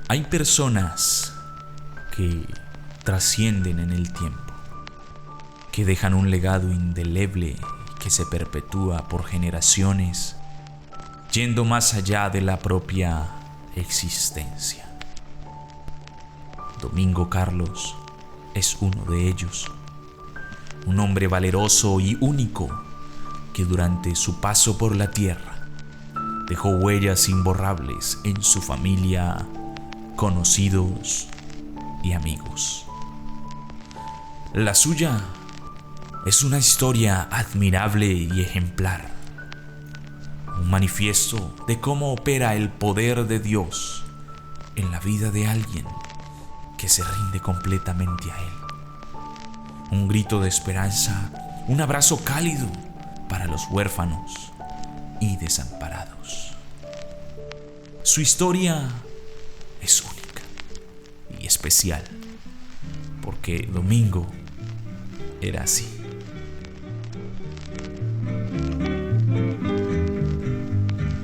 Hay personas que trascienden en el tiempo, que dejan un legado indeleble que se perpetúa por generaciones, yendo más allá de la propia existencia. Domingo Carlos es uno de ellos, un hombre valeroso y único que durante su paso por la tierra dejó huellas imborrables en su familia, conocidos y amigos. La suya es una historia admirable y ejemplar, un manifiesto de cómo opera el poder de Dios en la vida de alguien que se rinde completamente a Él. Un grito de esperanza, un abrazo cálido para los huérfanos y desamparados. Su historia es única y especial, porque Domingo era así.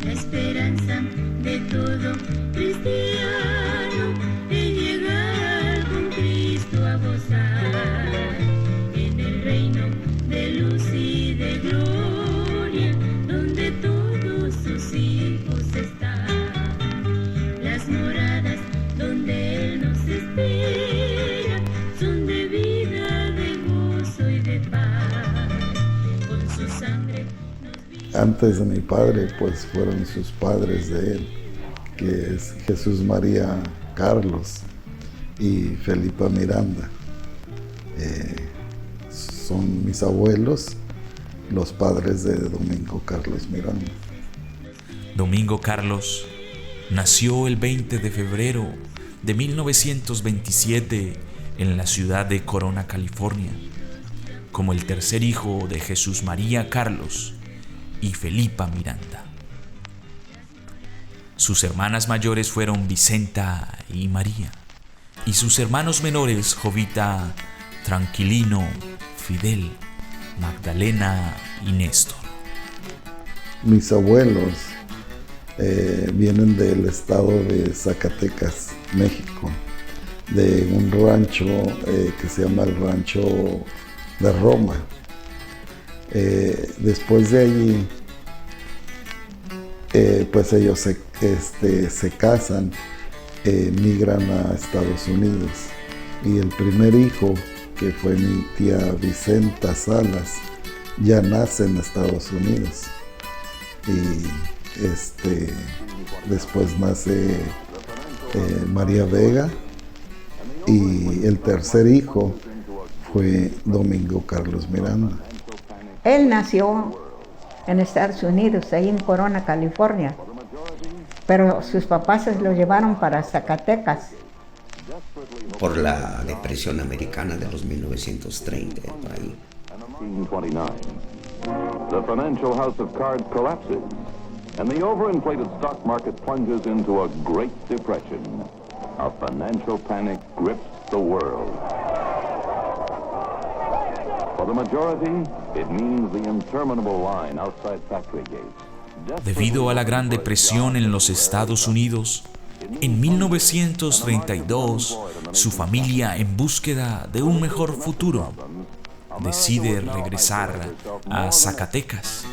La esperanza de todo cristiano es llegar con Cristo a gozar en el reino de luz y de gloria, donde todos sus hijos están. Las moradas donde Él nos espera son de vida, de gozo y de paz. Con su sangre antes de mi padre, pues fueron sus padres de él, que es Jesús María Carlos y Felipa Miranda. Son mis abuelos, los padres de Domingo Carlos Miranda. Domingo Carlos nació el 20 de febrero de 1927 en la ciudad de Corona, California, como el tercer hijo de Jesús María Carlos y Felipa Miranda. Sus hermanas mayores fueron Vicenta y María, y sus hermanos menores Jovita, Tranquilino, Fidel, Magdalena y Néstor. Mis abuelos vienen del estado de Zacatecas, México, de un rancho que se llama el Rancho de Roma. Después de allí, pues ellos se casan, migran a Estados Unidos, y el primer hijo, que fue mi tía Vicenta Salas, ya nace en Estados Unidos, y después nace María Vega, y el tercer hijo fue Domingo Carlos Miranda. Él nació en Estados Unidos, ahí en Corona, California, pero sus papás se lo llevaron para Zacatecas. Por la depresión americana de los 1930, por ahí. 1929, the financial house of cards collapses, and the overinflated stock market plunges into a great depression. A financial panic grips the world. For the majority, it means the interminable line outside factory gates. Debido a la Gran Depresión en los Estados Unidos, en 1932, su familia, en búsqueda de un mejor futuro, decide regresar a Zacatecas,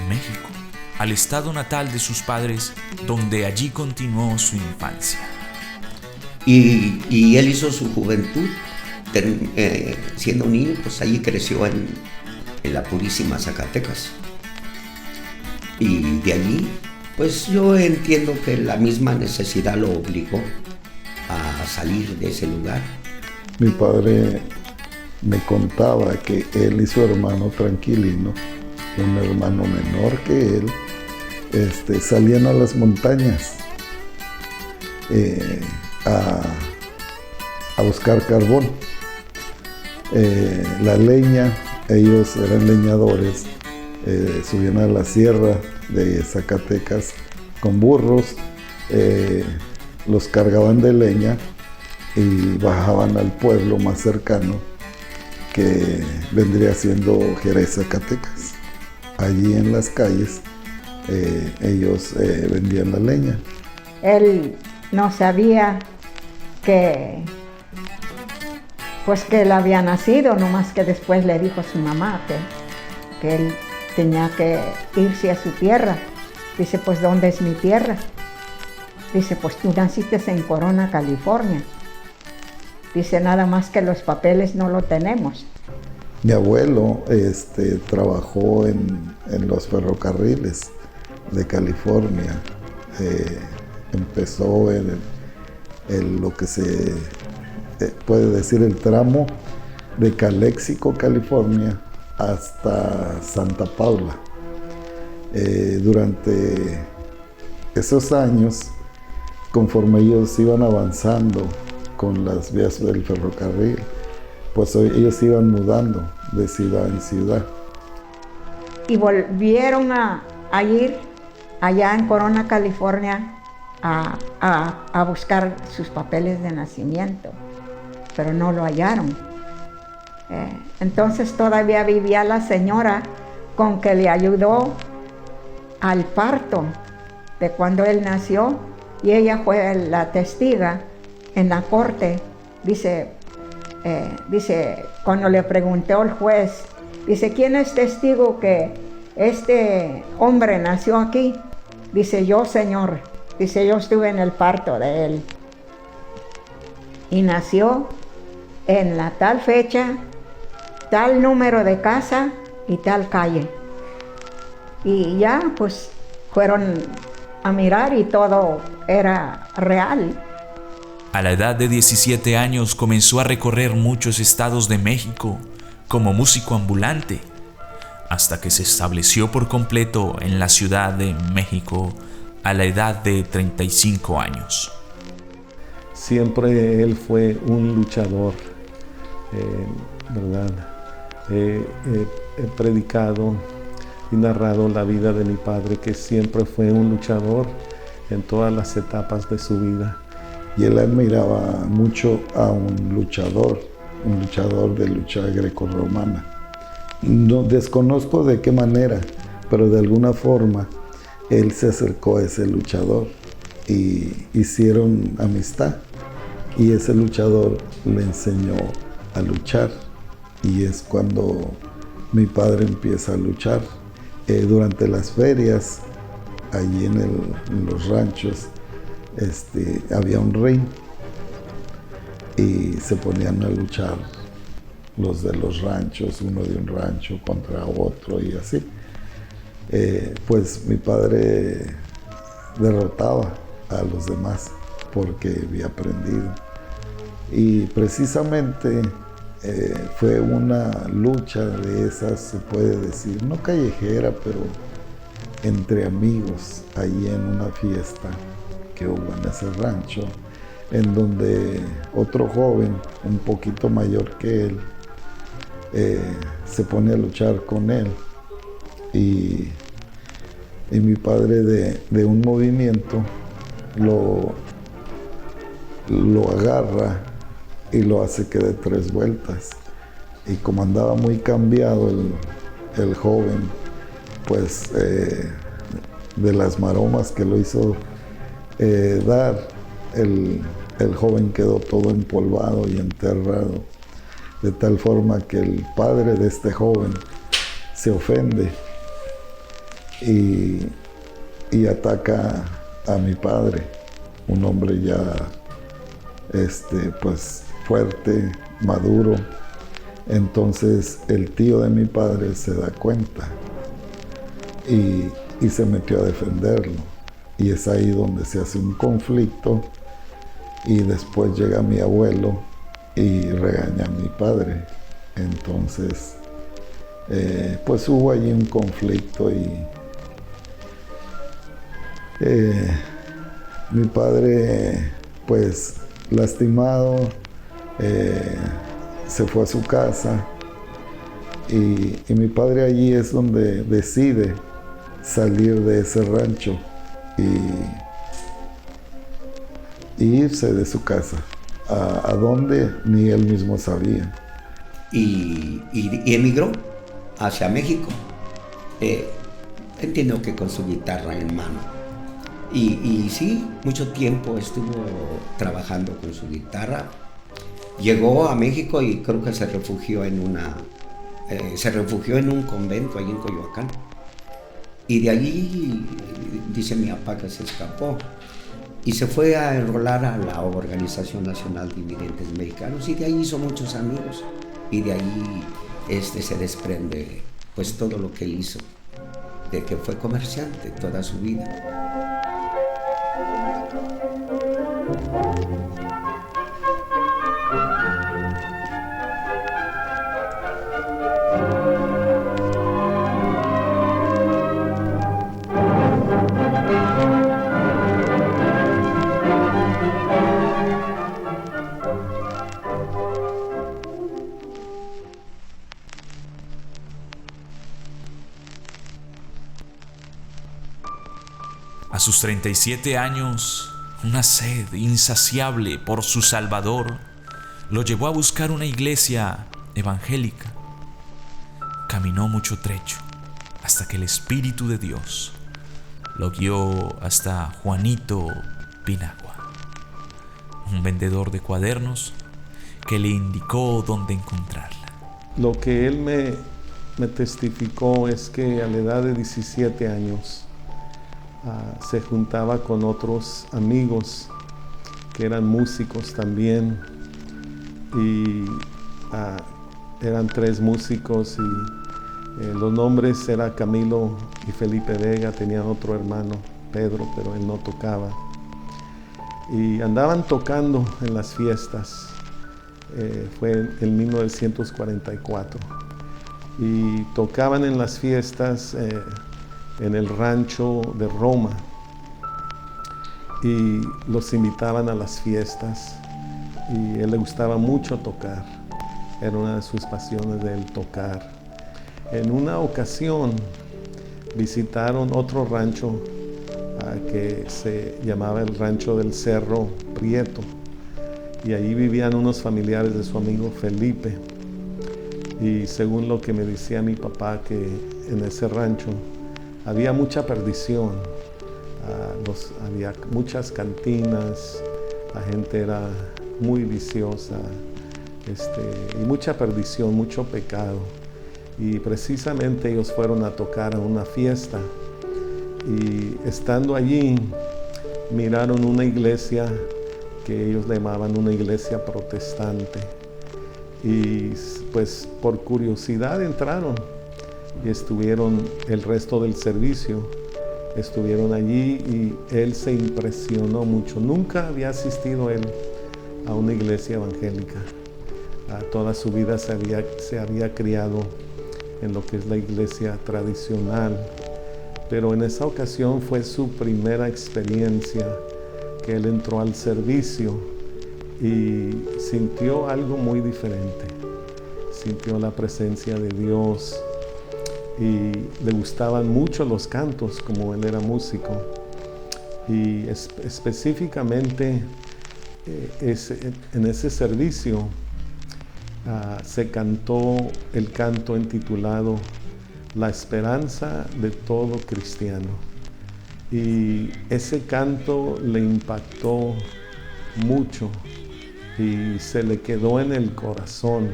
México, al estado natal de sus padres, donde allí continuó su infancia. Y él hizo su juventud, siendo un niño, pues allí creció en la purísima Zacatecas. Y de allí, pues yo entiendo que la misma necesidad lo obligó a salir de ese lugar. Mi padre me contaba que él y su hermano Tranquilino, un hermano menor que él, salían a las montañas a buscar carbón. La leña, ellos eran leñadores, subían a la sierra de Zacatecas con burros, los cargaban de leña y bajaban al pueblo más cercano, que vendría siendo Jerez, Zacatecas. Allí en las calles ellos vendían la leña. Él no sabía que pues que él había nacido, nomás que después le dijo a su mamá que él tenía que irse a su tierra. Dice, pues ¿dónde es mi tierra? Dice, pues tú naciste en Corona, California. Dice, nada más que los papeles no lo tenemos. Mi abuelo trabajó en los ferrocarriles de California. Empezó en lo que se puede decir el tramo de Calexico, California, hasta Santa Paula. Durante esos años, conforme ellos iban avanzando con las vías del ferrocarril, pues ellos iban mudando de ciudad en ciudad. Y volvieron a ir allá en Corona, California, a buscar sus papeles de nacimiento, pero no lo hallaron. Entonces todavía vivía la señora con que le ayudó al parto de cuando él nació, y ella fue la testiga en la corte. Dice, cuando le preguntó el juez, dice, ¿quién es testigo que este hombre nació aquí? Dice, yo, señor. Dice, yo estuve en el parto de él. Y nació en la tal fecha, tal número de casa y tal calle. Y ya, pues, fueron a mirar y todo era real. A la edad de 17 años comenzó a recorrer muchos estados de México como músico ambulante, hasta que se estableció por completo en la Ciudad de México a la edad de 35 años. Siempre él fue un luchador, ¿verdad? He predicado y narrado la vida de mi padre, que siempre fue un luchador en todas las etapas de su vida. Y él admiraba mucho a un luchador de lucha grecorromana. No desconozco de qué manera, pero de alguna forma él se acercó a ese luchador y hicieron amistad. Y ese luchador le enseñó a luchar. Y es cuando mi padre empieza a luchar. Durante las ferias, allí en los ranchos, había un ring y se ponían a luchar los de los ranchos, uno de un rancho contra otro y así. Pues mi padre derrotaba a los demás porque había aprendido. Y precisamente fue una lucha de esas, se puede decir, no callejera, pero entre amigos, ahí en una fiesta que hubo en ese rancho, en donde otro joven, un poquito mayor que él, se pone a luchar con él. Y mi padre de un movimiento lo agarra y lo hace que dé 3 vueltas. Y como andaba muy cambiado el joven, pues de las maromas que lo hizo dar, el joven quedó todo empolvado y enterrado, de tal forma que el padre de este joven se ofende y ataca a mi padre, un hombre ya pues fuerte, maduro. Entonces el tío de mi padre se da cuenta y se metió a defenderlo. Y es ahí donde se hace un conflicto y después llega mi abuelo y regaña a mi padre. Entonces, pues hubo allí un conflicto y mi padre, pues lastimado, se fue a su casa y mi padre allí es donde decide salir de ese rancho y irse de su casa. ¿A dónde? Ni él mismo sabía. Y emigró hacia México. Entiendo que con su guitarra en mano. Y sí, mucho tiempo estuvo trabajando con su guitarra. Llegó a México y creo que se refugió en un convento ahí en Coyoacán. Y de allí, dice mi papá, que se escapó y se fue a enrolar a la Organización Nacional de Invidentes Mexicanos, y de ahí hizo muchos amigos, y de ahí se desprende pues todo lo que hizo, de que fue comerciante toda su vida. A sus 37 años, una sed insaciable por su Salvador lo llevó a buscar una iglesia evangélica. Caminó mucho trecho hasta que el Espíritu de Dios lo guió hasta Juanito Pinagua, un vendedor de cuadernos que le indicó dónde encontrarla. Lo que él me testificó es que a la edad de 17 años se juntaba con otros amigos que eran músicos también, y eran 3 músicos, y los nombres eran Camilo y Felipe Vega. Tenían otro hermano, Pedro, pero él no tocaba, y andaban tocando en las fiestas. Fue en 1944, y tocaban en las fiestas en el rancho de Roma, y los invitaban a las fiestas, y a él le gustaba mucho tocar. Era una de sus pasiones de él, tocar. En una ocasión visitaron otro rancho que se llamaba el Rancho del Cerro Prieto, y allí vivían unos familiares de su amigo Felipe. Y según lo que me decía mi papá, que en ese rancho había mucha perdición, había muchas cantinas, la gente era muy viciosa, y mucha perdición, mucho pecado. Y precisamente ellos fueron a tocar a una fiesta, y estando allí miraron una iglesia que ellos le llamaban una iglesia protestante, y pues por curiosidad entraron y estuvieron el resto del servicio, estuvieron allí, y él se impresionó mucho. Nunca había asistido él a una iglesia evangélica. Toda su vida se había criado en lo que es la iglesia tradicional, pero en esa ocasión fue su primera experiencia que él entró al servicio y sintió algo muy diferente. Sintió la presencia de Dios, y le gustaban mucho los cantos, como él era músico. Y específicamente en ese servicio se cantó el canto intitulado La esperanza de todo cristiano. Y ese canto le impactó mucho y se le quedó en el corazón.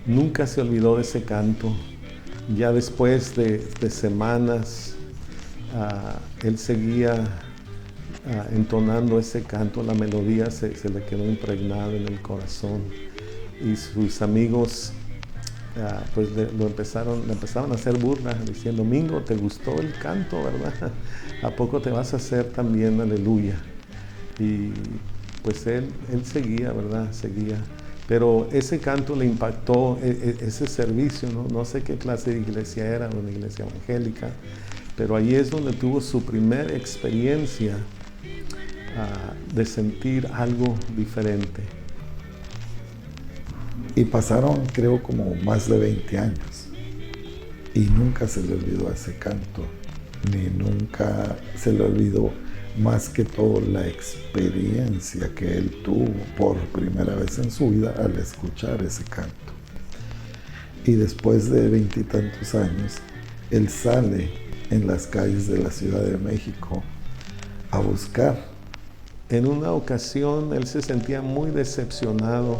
Nunca se olvidó de ese canto. Ya después de semanas, él seguía entonando ese canto. La melodía se le quedó impregnada en el corazón, y sus amigos pues le empezaron a hacer burlas diciendo: Mingo, ¿te gustó el canto, verdad? ¿A poco te vas a hacer también aleluya? Y pues él seguía, ¿verdad? Seguía. Pero ese canto le impactó, ese servicio, no sé qué clase de iglesia era, una iglesia evangélica, pero allí es donde tuvo su primera experiencia de sentir algo diferente. Y pasaron, creo, como más de 20 años. Y nunca se le olvidó ese canto, ni nunca se le olvidó, más que todo, la experiencia que él tuvo por primera vez en su vida al escuchar ese canto. Y después de 20 y tantos años, él sale en las calles de la Ciudad de México a buscar. En una ocasión él se sentía muy decepcionado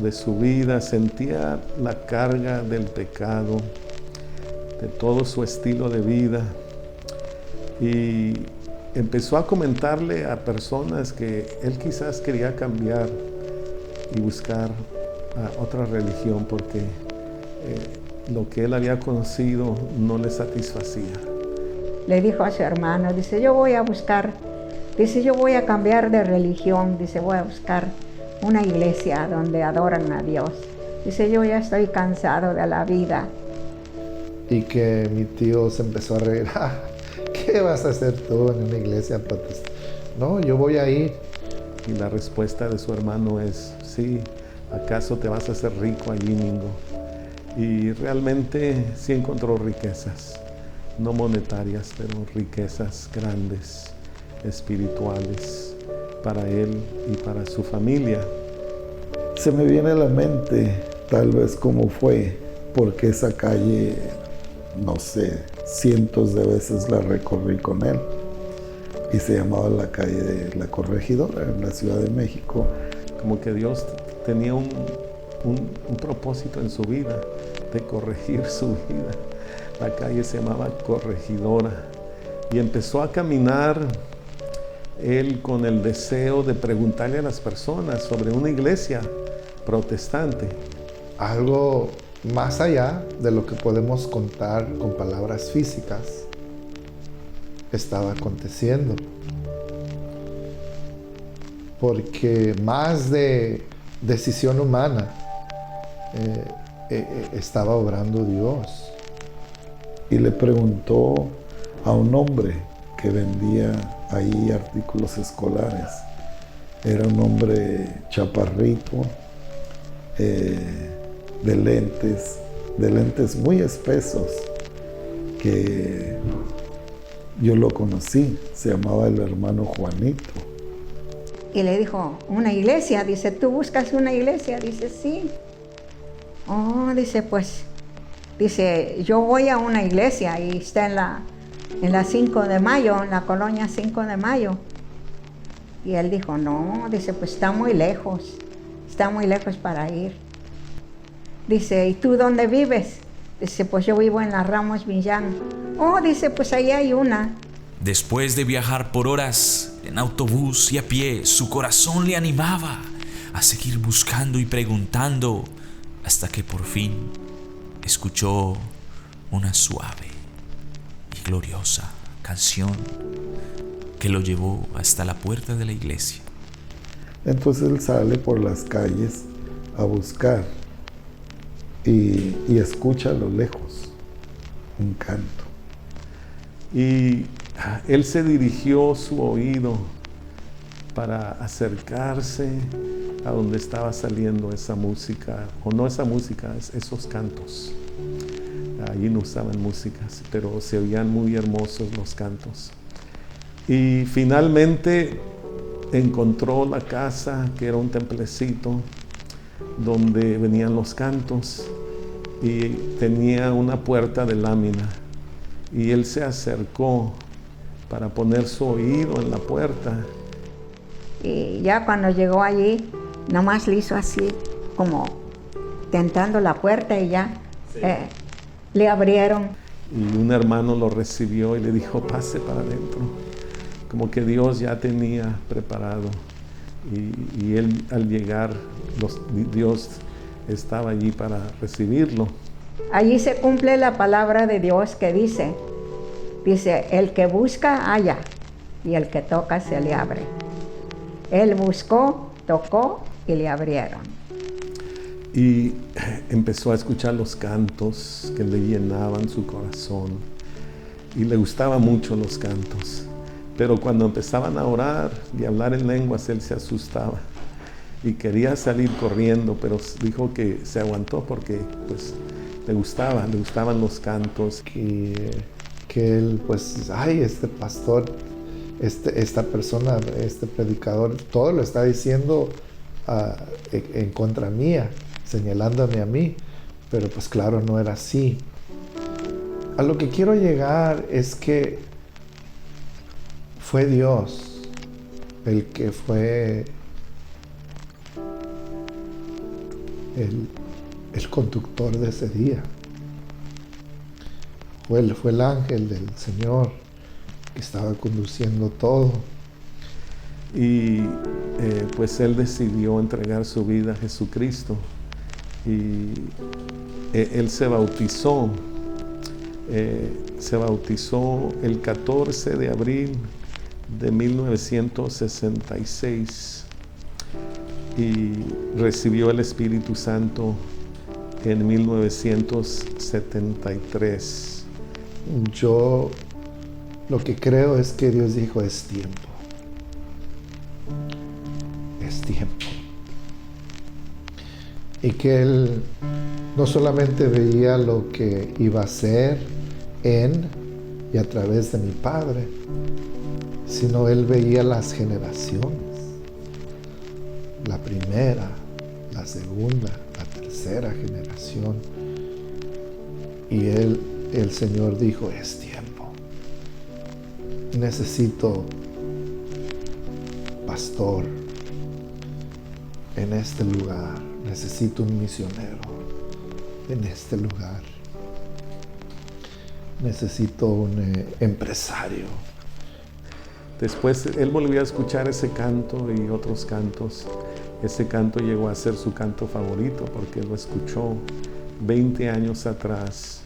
de su vida, sentía la carga del pecado, de todo su estilo de vida, y empezó a comentarle a personas que él quizás quería cambiar y buscar otra religión porque lo que él había conocido no le satisfacía. Le dijo a su hermano, dice, yo voy a buscar, dice, yo voy a cambiar de religión, dice, voy a buscar una iglesia donde adoran a Dios. Dice, yo ya estoy cansado de la vida. Y que mi tío se empezó a reír. ¿Qué vas a hacer tú en una iglesia protestante? No, yo voy a ir. Y la respuesta de su hermano es, sí, ¿acaso te vas a hacer rico allí, Mingo? Y realmente sí encontró riquezas, no monetarias, pero riquezas grandes, espirituales, para él y para su familia. Se me viene a la mente tal vez cómo fue, porque esa calle, no sé, cientos de veces la recorrí con él. Y se llamaba la calle de la Corregidora en la Ciudad de México. Como que Dios tenía un propósito en su vida, de corregir su vida. La calle se llamaba Corregidora. Y empezó a caminar él con el deseo de preguntarle a las personas sobre una iglesia protestante. Algo más allá de lo que podemos contar con palabras físicas estaba aconteciendo. Porque más de decisión humana estaba obrando Dios. Y le preguntó a un hombre que vendía ahí artículos escolares. Era un hombre chaparrito, de lentes muy espesos, que yo lo conocí, se llamaba el hermano Juanito. Y le dijo, ¿una iglesia? Dice, ¿tú buscas una iglesia? Dice, sí. Oh, dice, pues, dice, yo voy a una iglesia y está en la 5 de mayo, en la colonia 5 de mayo. Y él dijo, no, dice, pues está muy lejos para ir. Dice, ¿y tú dónde vives? Dice, pues yo vivo en la Ramos Millán. Oh, dice, pues ahí hay una. Después de viajar por horas en autobús y a pie, su corazón le animaba a seguir buscando y preguntando, hasta que por fin escuchó una suave y gloriosa canción que lo llevó hasta la puerta de la iglesia. Entonces él sale por las calles a buscar y escucha a lo lejos un canto. Y él se dirigió su oído para acercarse a donde estaba saliendo esa música, o no esa música, esos cantos. Allí no usaban músicas, pero se oían muy hermosos los cantos. Y finalmente encontró la casa, que era un templecito, donde venían los cantos, y tenía una puerta de lámina. Y él se acercó para poner su oído en la puerta. Y ya cuando llegó allí, nomás le hizo así, como tentando la puerta y ya le abrieron. Y un hermano lo recibió y le dijo, pase para adentro. Como que Dios ya tenía preparado. Y él al llegar, Dios estaba allí para recibirlo. Allí se cumple la palabra de Dios que dice, el que busca halla y el que toca se le abre. Él buscó, tocó y le abrieron. Y empezó a escuchar los cantos que le llenaban su corazón. Y le gustaban mucho los cantos. Pero cuando empezaban a orar y a hablar en lenguas, él se asustaba. Y quería salir corriendo, pero dijo que se aguantó porque pues, le gustaban los cantos. Que él, pues, este pastor, esta persona, este predicador, todo lo está diciendo en contra mía, señalándome a mí, pero pues claro, no era así. A lo que quiero llegar es que fue Dios el que fue el conductor de ese día. Fue el ángel del Señor que estaba conduciendo todo. Y pues él decidió entregar su vida a Jesucristo. Y él se bautizó. Se bautizó el 14 de abril de 1966 y recibió el Espíritu Santo en 1973. Yo lo que creo es que Dios dijo, es tiempo. Es tiempo. Y que Él no solamente veía lo que iba a hacer en y a través de mi Padre, sino Él veía las generaciones. La primera, la segunda, la tercera generación. Y el Señor dijo, es tiempo. Necesito pastor en este lugar. Necesito un misionero en este lugar. Necesito un empresario. Después él volvió a escuchar ese canto y otros cantos. Ese canto llegó a ser su canto favorito porque lo escuchó 20 años atrás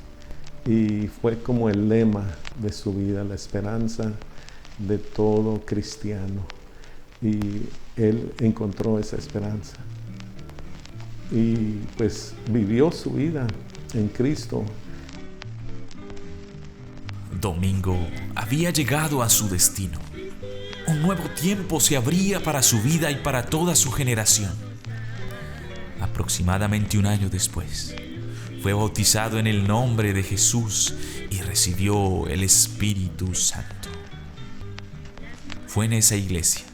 y fue como el lema de su vida, la esperanza de todo cristiano. Y él encontró esa esperanza y pues vivió su vida en Cristo. Domingo había llegado a su destino. Un nuevo tiempo se abría para su vida y para toda su generación. Aproximadamente un año después, fue bautizado en el nombre de Jesús y recibió el Espíritu Santo. Fue en esa iglesia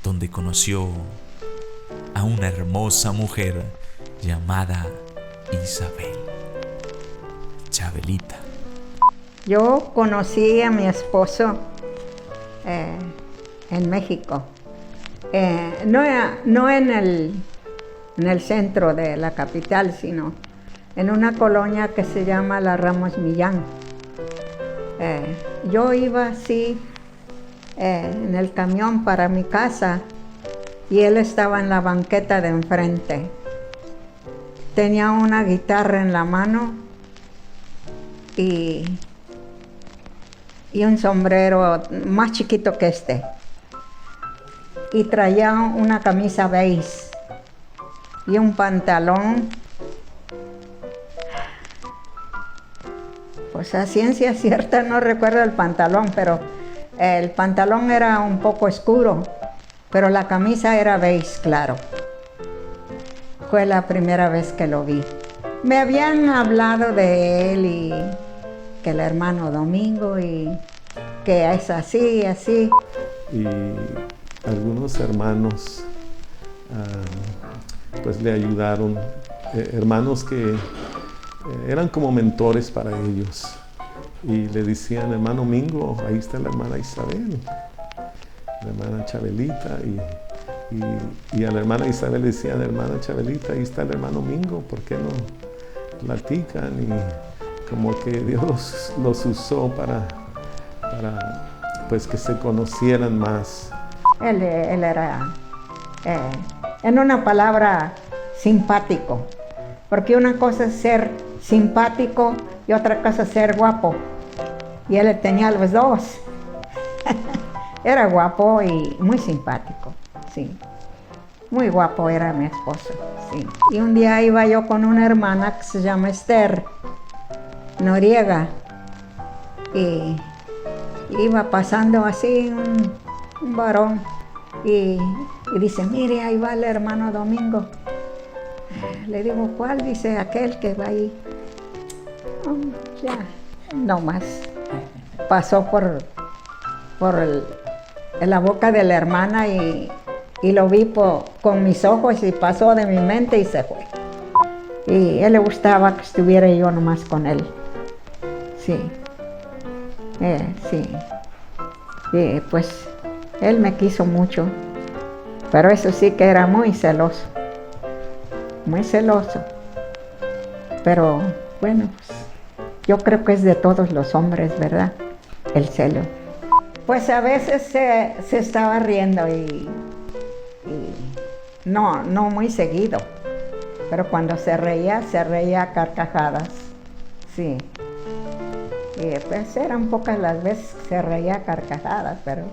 donde conoció a una hermosa mujer llamada Isabel, Chabelita. Yo conocí a mi esposo en México, no en el centro de la capital, sino en una colonia que se llama La Ramos Millán. Yo iba así en el camión para mi casa y él estaba en la banqueta de enfrente. Tenía una guitarra en la mano y un sombrero más chiquito que este. Y traía una camisa beige y un pantalón. Pues a ciencia cierta no recuerdo el pantalón, pero el pantalón era un poco oscuro, pero la camisa era beige claro. Fue la primera vez que lo vi. Me habían hablado de él y que el hermano Domingo y que es así, así. Y algunos hermanos pues le ayudaron, hermanos que eran como mentores para ellos. Y le decían, hermano Mingo, ahí está la hermana Isabel, la hermana Chabelita. Y a la hermana Isabel le decían, hermana Chabelita, ahí está el hermano Mingo, ¿por qué no platican? Y como que Dios los usó para pues que se conocieran más. Él era, en una palabra, simpático. Porque una cosa es ser simpático y otra cosa es ser guapo. Y él tenía los dos. Era guapo y muy simpático, sí. Muy guapo era mi esposo, sí. Y un día iba yo con una hermana que se llama Esther Noriega. Y iba pasando así un varón y dice, mire, ahí va el hermano Domingo. Le digo, ¿cuál? Dice, aquel que va ahí. Ya, no más. Pasó por la boca de la hermana y lo vi con mis ojos y pasó de mi mente y se fue. Y a él le gustaba que estuviera yo nomás con él. Sí. Sí. Y pues él me quiso mucho, pero eso sí que era muy celoso. Muy celoso. Pero bueno, pues, yo creo que es de todos los hombres, ¿verdad? El celo. Pues a veces se estaba riendo y no muy seguido. Pero cuando se reía a carcajadas. Sí. Y pues eran pocas las veces que se reía a carcajadas, pero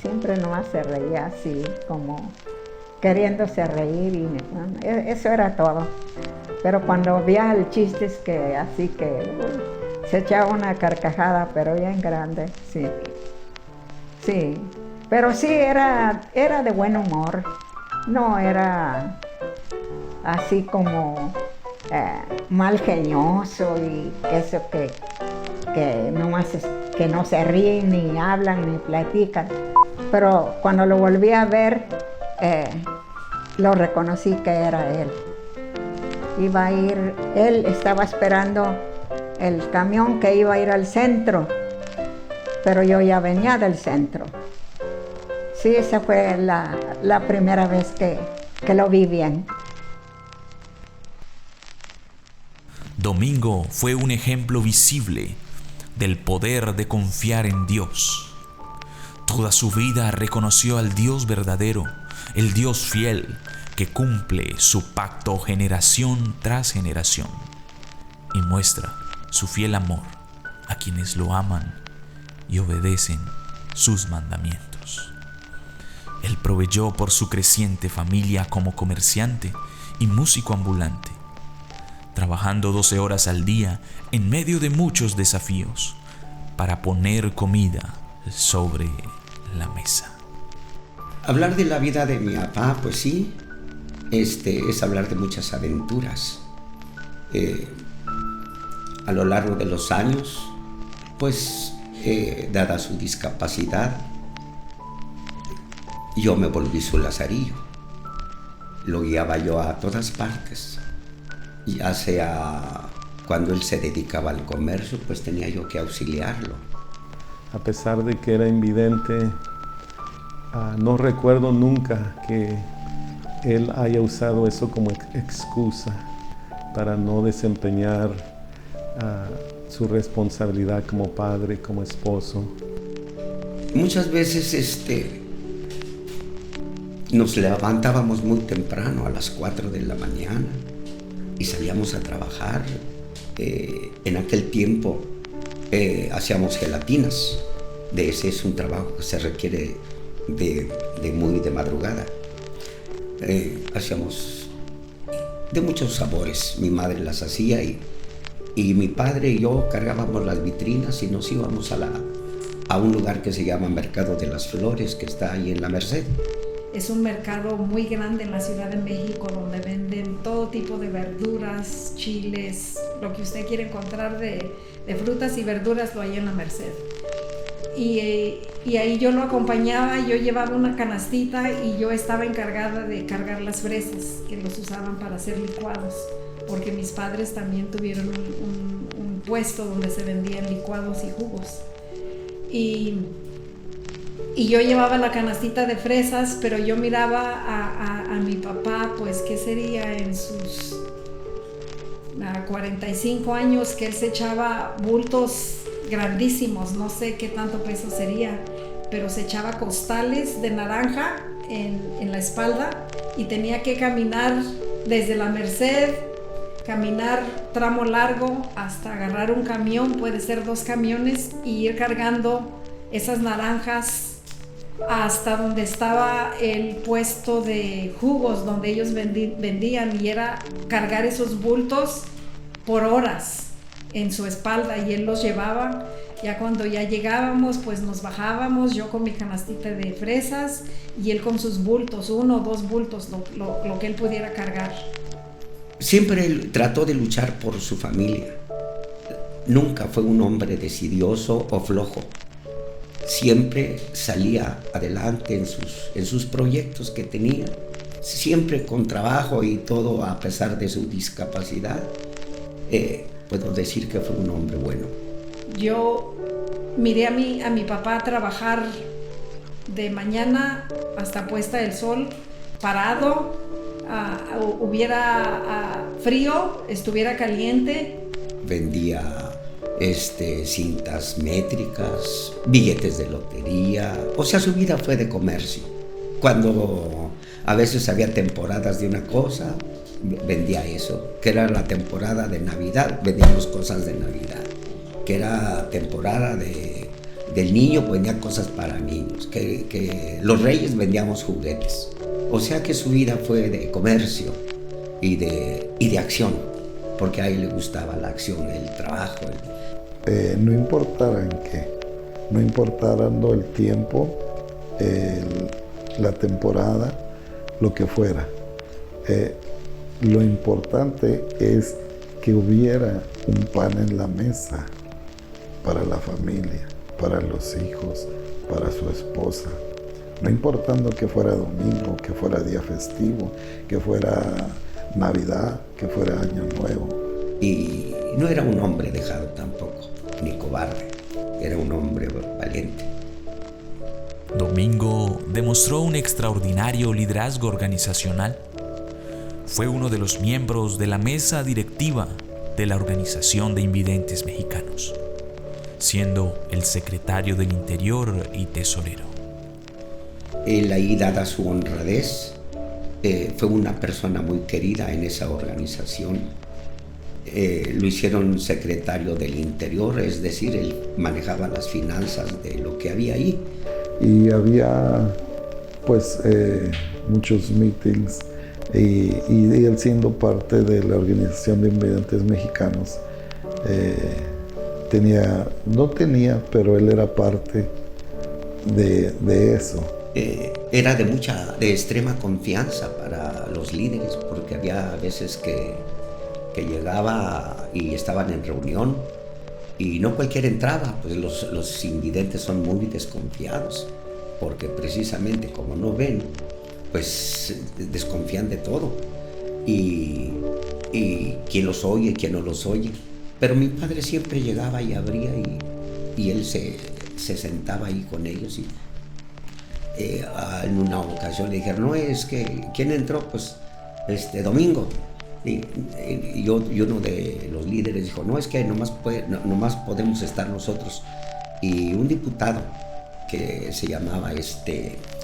siempre nomás se reía así, como queriéndose reír y eso era todo. Pero cuando había el chiste es que así que se echaba una carcajada, pero bien grande, sí. Sí, pero sí era de buen humor, no era así como mal genioso y eso que nomás que no se ríen ni hablan ni platican. Pero cuando lo volví a ver, lo reconocí que era él. Iba a ir, él estaba esperando el camión que iba a ir al centro, pero yo ya venía del centro. Sí, esa fue la primera vez que lo vi bien. Domingo fue un ejemplo visible del poder de confiar en Dios. Toda su vida reconoció al Dios verdadero, el Dios fiel, que cumple su pacto generación tras generación y muestra su fiel amor a quienes lo aman y obedecen sus mandamientos. Él proveyó por su creciente familia como comerciante y músico ambulante, trabajando 12 horas al día en medio de muchos desafíos para poner comida sobre la mesa. Hablar de la vida de mi papá, pues sí, es hablar de muchas aventuras. A lo largo de los años, pues, dada su discapacidad, yo me volví su lazarillo. Lo guiaba yo a todas partes. Ya sea cuando él se dedicaba al comercio, pues tenía yo que auxiliarlo. A pesar de que era invidente, no recuerdo nunca que él haya usado eso como excusa para no desempeñar su responsabilidad como padre, como esposo. Muchas veces nos levantábamos muy temprano, a las 4 de la mañana, y salíamos a trabajar. En aquel tiempo hacíamos gelatinas. Ese es un trabajo que se requiere muy de madrugada. Hacíamos de muchos sabores. Mi madre las hacía y mi padre y yo cargábamos las vitrinas y nos íbamos a un lugar que se llama Mercado de las Flores, que está ahí en la Merced. Es un mercado muy grande en la Ciudad de México donde venden todo tipo de verduras, chiles, lo que usted quiere encontrar de frutas y verduras lo hay en la Merced. Y ahí yo lo acompañaba, yo llevaba una canastita y yo estaba encargada de cargar las fresas que los usaban para hacer licuados, porque mis padres también tuvieron un puesto donde se vendían licuados y jugos. Y yo llevaba la canastita de fresas, pero yo miraba a mi papá, pues, ¿qué sería en sus 45 años? Que él se echaba bultos grandísimos, no sé qué tanto peso sería, pero se echaba costales de naranja en la espalda y tenía que caminar desde la Merced, caminar tramo largo hasta agarrar un camión, puede ser 2 camiones, y ir cargando esas naranjas hasta donde estaba el puesto de jugos donde ellos vendían, y era cargar esos bultos por horas en su espalda, y él los llevaba. Ya cuando ya llegábamos, pues nos bajábamos, yo con mi canastita de fresas y él con sus bultos, 1 o 2 bultos, lo que él pudiera cargar. Siempre él trató de luchar por su familia. Nunca fue un hombre decidioso o flojo. Siempre salía adelante en sus proyectos que tenía, siempre con trabajo y todo, a pesar de su discapacidad. Puedo decir que fue un hombre bueno. yo miré a mi papá trabajar de mañana hasta puesta del sol, parado, hubiera frío, estuviera caliente. Vendía cintas métricas, billetes de lotería, o sea, su vida fue de comercio. Cuando a veces había temporadas de una cosa, vendía eso, que era la temporada de Navidad, vendíamos cosas de Navidad, que era temporada del niño, vendía cosas para niños, que los reyes vendíamos juguetes. O sea que su vida fue de comercio y de acción, porque a él le gustaba la acción, el trabajo. No importara en qué, no importara el tiempo, la temporada, lo que fuera. Lo importante es que hubiera un pan en la mesa para la familia, para los hijos, para su esposa. No importando que fuera domingo, que fuera día festivo, que fuera Navidad, que fuera Año Nuevo. Y no era un hombre dejado tampoco, ni cobarde, era un hombre valiente. Domingo demostró un extraordinario liderazgo organizacional. Fue uno de los miembros de la mesa directiva de la Organización de Invidentes Mexicanos, siendo el secretario del Interior y tesorero. Él ahí, dada su honradez, fue una persona muy querida en esa organización. Lo hicieron secretario del Interior, es decir, él manejaba las finanzas de lo que había ahí. Y había pues muchos meetings y él siendo parte de la Organización de Invidentes Mexicanos pero él era parte de eso. Era de extrema confianza para los líderes, porque había veces que llegaba y estaban en reunión y no cualquiera entraba, pues los invidentes son muy desconfiados, porque precisamente como no ven, pues desconfían de todo, y quién los oye, quién no los oye. Pero mi padre siempre llegaba y abría y él se sentaba ahí con ellos y en una ocasión le dijeron, no, es que ¿quién entró? Pues Domingo. Y uno de los líderes dijo, no, es que nomás podemos estar nosotros. Y un diputado que se llamaba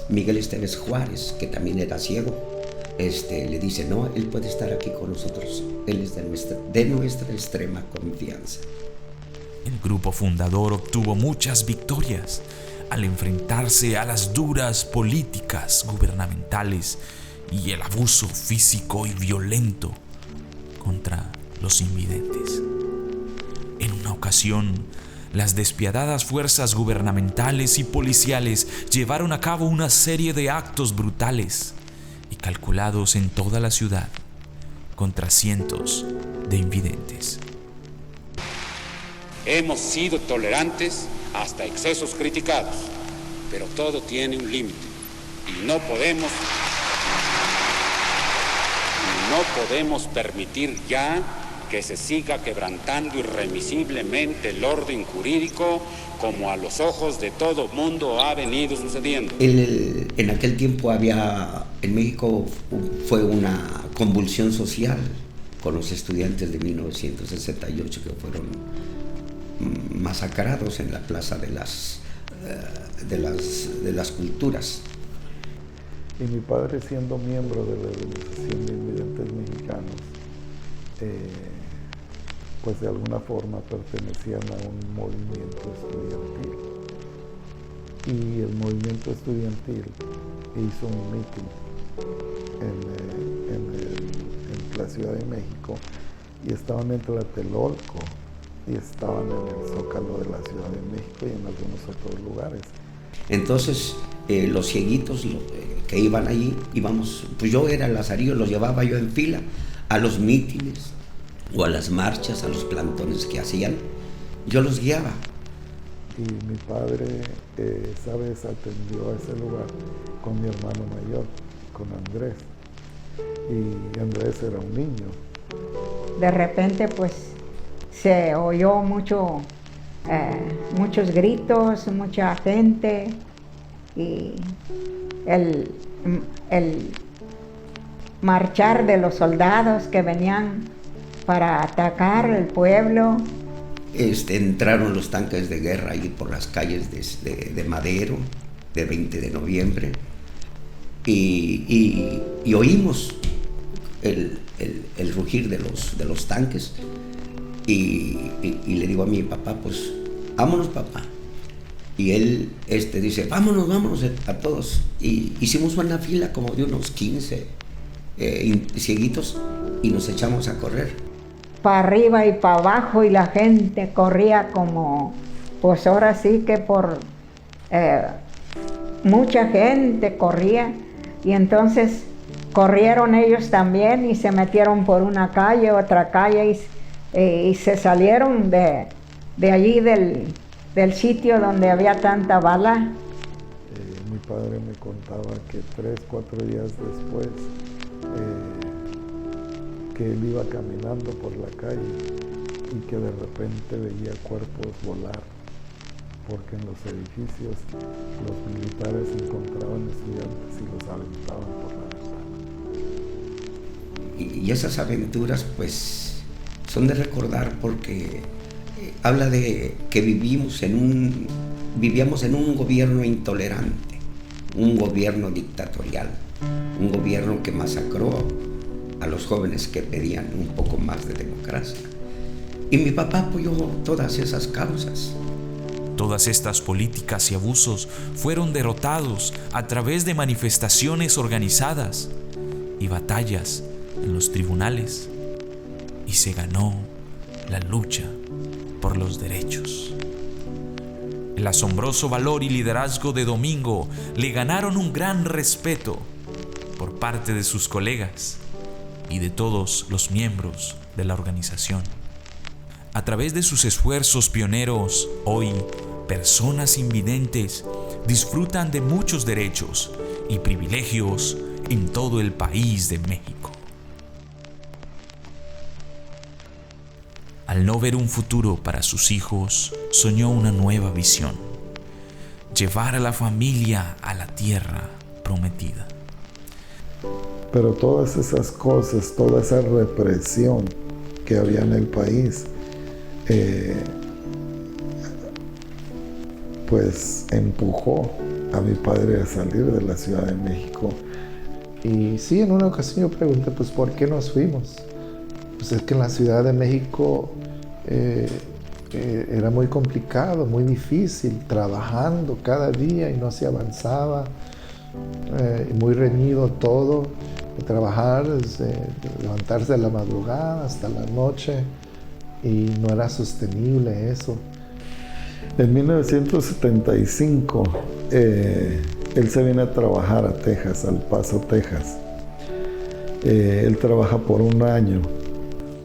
Miguel Esteves Juárez, que también era ciego, le dice, no, él puede estar aquí con nosotros, él es de nuestra extrema confianza. El grupo fundador obtuvo muchas victorias al enfrentarse a las duras políticas gubernamentales y el abuso físico y violento contra los invidentes. En una ocasión, las despiadadas fuerzas gubernamentales y policiales llevaron a cabo una serie de actos brutales y calculados en toda la ciudad contra cientos de invidentes. Hemos sido tolerantes hasta excesos criticados, pero todo tiene un límite y no podemos permitir ya que se siga quebrantando irremisiblemente el orden jurídico como a los ojos de todo mundo ha venido sucediendo. En aquel tiempo en México fue una convulsión social con los estudiantes de 1968 que fueron masacrados en la Plaza de las Culturas. Y mi padre, siendo miembro de la Organización de Invidentes Mexicanos, pues de alguna forma pertenecían a un movimiento estudiantil. Y el movimiento estudiantil hizo un meeting en la Ciudad de México y estaban en Tlatelolco y estaban en el Zócalo de la Ciudad de México y en algunos otros lugares. Entonces los cieguitos que iban allí, pues yo era Lazarillo, los llevaba yo en fila a los mítines o a las marchas, a los plantones que hacían, yo los guiaba. Y mi padre, esa vez atendió a ese lugar con mi hermano mayor, con Andrés, y Andrés era un niño. De repente pues se oyó mucho muchos gritos, mucha gente y el marchar de los soldados que venían para atacar el pueblo. Entraron los tanques de guerra ahí por las calles de Madero, de 20 de noviembre, y oímos el rugir de los tanques, y le digo a mi papá, pues, vámonos, papá. Y él dice, vámonos a todos. Y hicimos una fila como de unos 15 cieguitos y nos echamos a correr. Para arriba y para abajo, y la gente corría como, pues ahora sí que mucha gente corría, y entonces corrieron ellos también y se metieron por una calle, otra calle, y se salieron de allí del sitio donde había tanta bala. Mi padre me contaba que 3-4 días después que él iba caminando por la calle y que de repente veía cuerpos volar, porque en los edificios los militares encontraban estudiantes y los aventaban por la ventana. Y esas aventuras pues son de recordar, porque habla de que vivíamos en un gobierno intolerante, un gobierno dictatorial, un gobierno que masacró a los jóvenes que pedían un poco más de democracia. Y mi papá apoyó todas esas causas. Todas estas políticas y abusos fueron derrotados a través de manifestaciones organizadas y batallas en los tribunales, y se ganó la lucha por los derechos. El asombroso valor y liderazgo de Domingo le ganaron un gran respeto por parte de sus colegas y de todos los miembros de la organización. A través de sus esfuerzos pioneros, hoy personas invidentes disfrutan de muchos derechos y privilegios en todo el país de México. Al no ver un futuro para sus hijos, soñó una nueva visión: llevar a la familia a la tierra prometida. Pero todas esas cosas, toda esa represión que había en el país, pues empujó a mi padre a salir de la Ciudad de México. Y sí, en una ocasión yo pregunté, pues, ¿por qué nos fuimos? Pues es que en la Ciudad de México era muy complicado, muy difícil, trabajando cada día y no se avanzaba, muy reñido todo, trabajar, levantarse de la madrugada hasta la noche, y no era sostenible eso. En 1975, él se viene a trabajar a Texas, al Paso, Texas. Él trabaja por 1 año.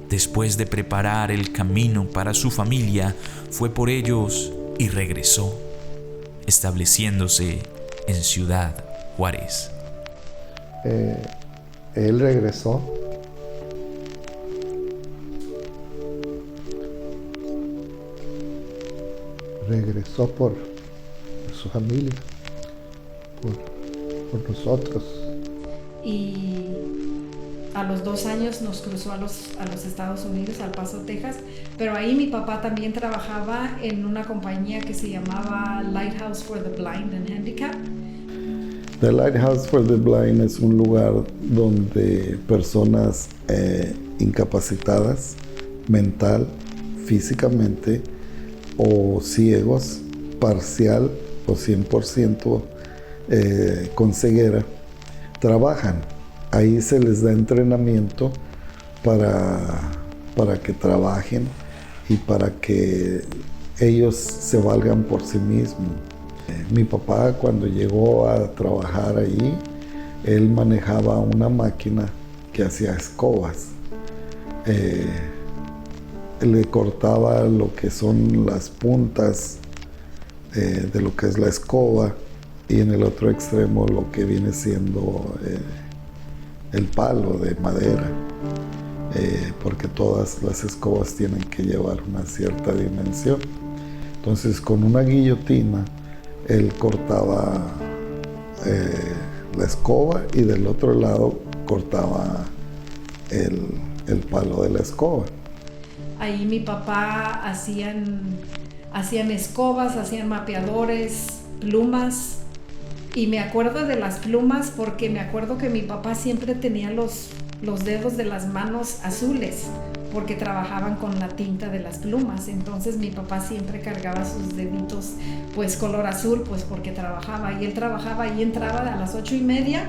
Después de preparar el camino para su familia, fue por ellos y regresó, estableciéndose en Ciudad Juárez. Él regresó. Regresó por su familia, por nosotros. Y a los 2 años nos cruzó a los Estados Unidos, al Paso, Texas, pero ahí mi papá también trabajaba en una compañía que se llamaba Lighthouse for the Blind and Handicapped. The Lighthouse for the Blind es un lugar donde personas incapacitadas mental, físicamente, o ciegos, parcial o 100% con ceguera, trabajan. Ahí se les da entrenamiento para que trabajen y para que ellos se valgan por sí mismos. Mi papá, cuando llegó a trabajar ahí, él manejaba una máquina que hacía escobas. Le cortaba lo que son las puntas de lo que es la escoba, y en el otro extremo lo que viene siendo el palo de madera, porque todas las escobas tienen que llevar una cierta dimensión. Entonces con una guillotina él cortaba la escoba y del otro lado cortaba el palo de la escoba. Ahí mi papá hacían escobas, hacían mapeadores, plumas. Y me acuerdo de las plumas porque me acuerdo que mi papá siempre tenía los dedos de las manos azules porque trabajaban con la tinta de las plumas. Entonces mi papá siempre cargaba sus deditos pues color azul, pues porque trabajaba. Y él trabajaba y entraba a las 8:30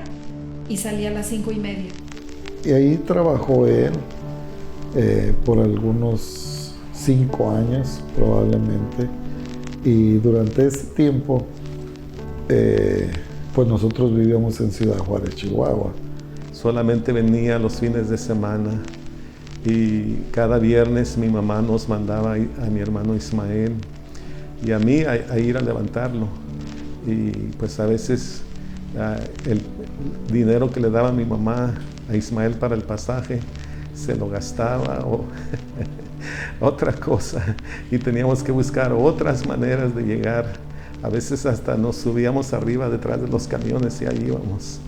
y salía a las 5:30. Y ahí trabajó él por algunos 5 años probablemente. Y durante ese tiempo pues nosotros vivíamos en Ciudad Juárez, Chihuahua. Solamente venía los fines de semana y cada viernes mi mamá nos mandaba a mi hermano Ismael y a mí a ir a levantarlo. Y pues a veces el dinero que le daba mi mamá a Ismael para el pasaje se lo gastaba o otra cosa y teníamos que buscar otras maneras de llegar. A veces hasta nos subíamos arriba detrás de los camiones y ahí íbamos.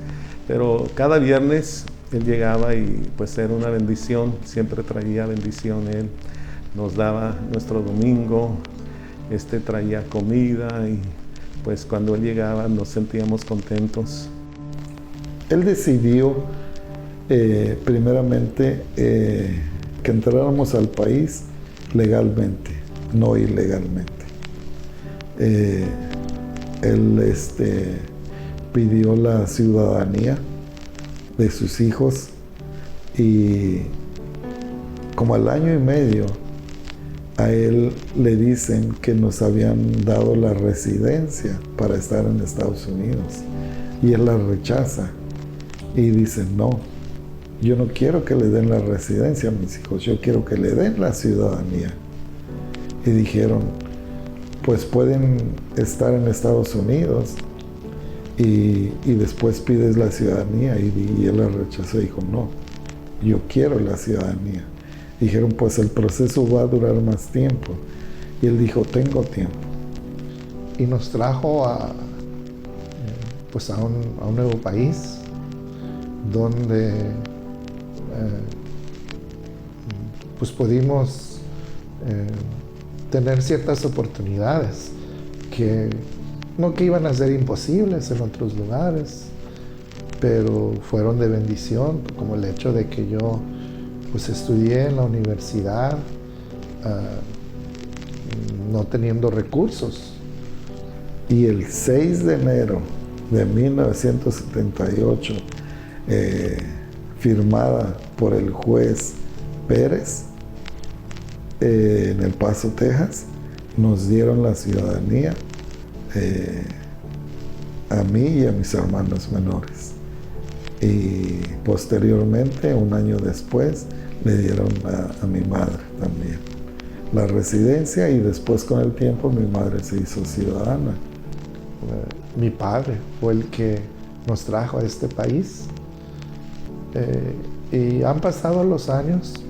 Pero cada viernes él llegaba y pues era una bendición, siempre traía bendición él. Nos daba nuestro domingo, traía comida y pues cuando él llegaba nos sentíamos contentos. Él decidió primeramente que entráramos al país legalmente, no ilegalmente. Él pidió la ciudadanía de sus hijos y como al año y medio a él le dicen que nos habían dado la residencia para estar en Estados Unidos y él la rechaza y dice no, yo no quiero que le den la residencia a mis hijos, yo quiero que le den la ciudadanía. Y dijeron, pues pueden estar en Estados Unidos y después pides la ciudadanía. Y él la rechazó y dijo, no, yo quiero la ciudadanía. Dijeron, pues el proceso va a durar más tiempo. Y él dijo, tengo tiempo. Y nos trajo a un nuevo país donde pues pudimos tener ciertas oportunidades que no que iban a ser imposibles en otros lugares, pero fueron de bendición, como el hecho de que yo pues estudié en la universidad no teniendo recursos. Y el 6 de enero de 1978, firmada por el juez Pérez, en El Paso, Texas, nos dieron la ciudadanía a mí y a mis hermanos menores. Y posteriormente, un año después, le dieron a mi madre también la residencia y después con el tiempo mi madre se hizo ciudadana. Mi padre fue el que nos trajo a este país y han pasado los años,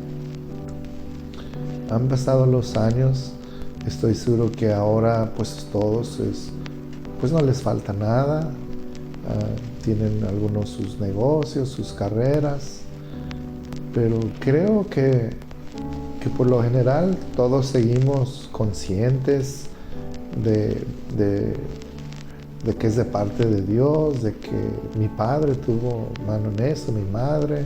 estoy seguro que ahora pues todos pues no les falta nada, tienen algunos sus negocios, sus carreras, pero creo que por lo general todos seguimos conscientes de que es de parte de Dios, de que mi padre tuvo mano en eso, mi madre.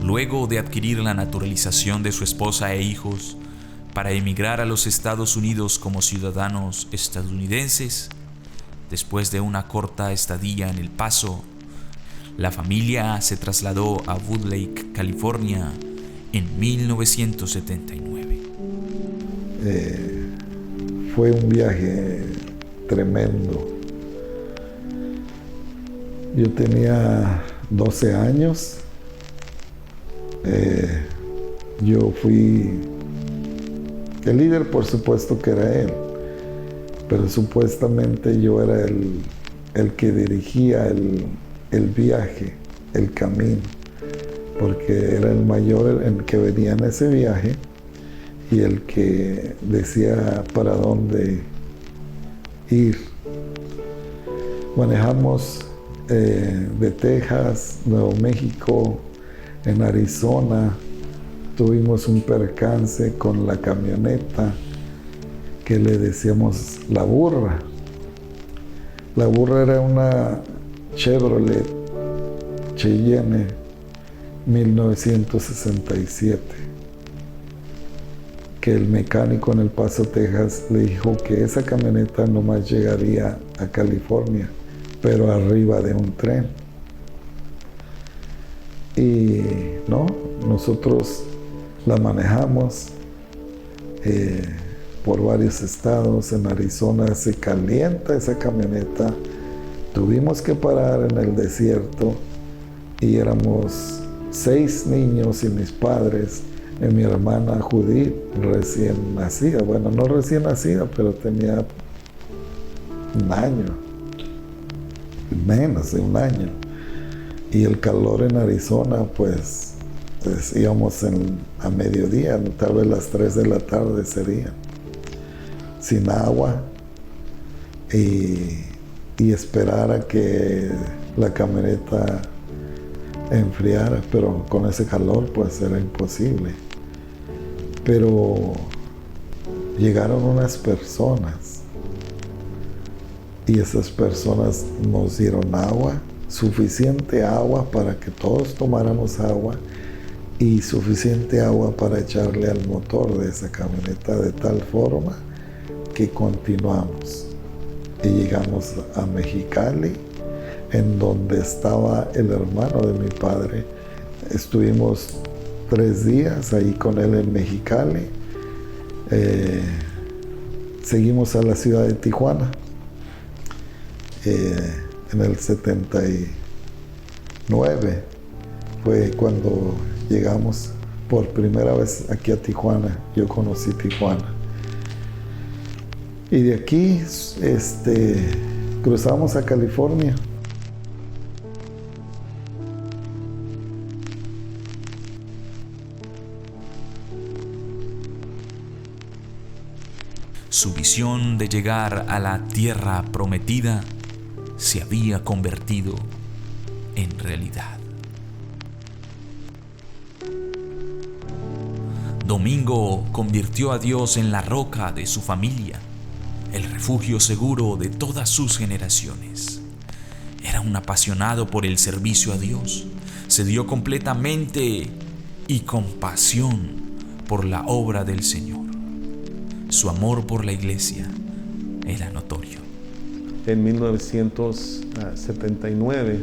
Luego de adquirir la naturalización de su esposa e hijos para emigrar a los Estados Unidos como ciudadanos estadounidenses, después de una corta estadía en El Paso, la familia se trasladó a Woodlake, California, en 1979. Fue un viaje tremendo. Yo tenía 12 años. Yo fui el líder, por supuesto que era él, pero supuestamente yo era el que dirigía el viaje, el camino, porque era el mayor el que venía en ese viaje y el que decía para dónde ir. Manejamos de Texas, Nuevo México, en Arizona. Tuvimos un percance con la camioneta que le decíamos la burra. La burra era una Chevrolet Cheyenne 1967, que el mecánico en El Paso, Texas, le dijo que esa camioneta nomás llegaría a California, pero arriba de un tren. Y no, nosotros la manejamos por varios estados. En Arizona se calienta esa camioneta. Tuvimos que parar en el desierto y éramos 6 niños y mis padres y mi hermana Judith, recién nacida. Bueno, no recién nacida, pero tenía un año, menos de un año. Y el calor en Arizona, pues íbamos a mediodía, tal vez las 3 de la tarde serían, sin agua, y esperar a que la camioneta enfriara, pero con ese calor pues era imposible. Pero llegaron unas personas y esas personas nos dieron agua, suficiente agua para que todos tomáramos agua y suficiente agua para echarle al motor de esa camioneta, de tal forma que continuamos y llegamos a Mexicali, en donde estaba el hermano de mi padre. Estuvimos 3 días ahí con él en Mexicali. Seguimos a la ciudad de Tijuana. En el 79 fue cuando llegamos por primera vez aquí a Tijuana. Yo conocí Tijuana. Y de aquí cruzamos a California. Su visión de llegar a la tierra prometida se había convertido en realidad. Domingo convirtió a Dios en la roca de su familia, el refugio seguro de todas sus generaciones. Era un apasionado por el servicio a Dios. Se dio completamente y con pasión por la obra del Señor. Su amor por la iglesia era notorio. En 1979,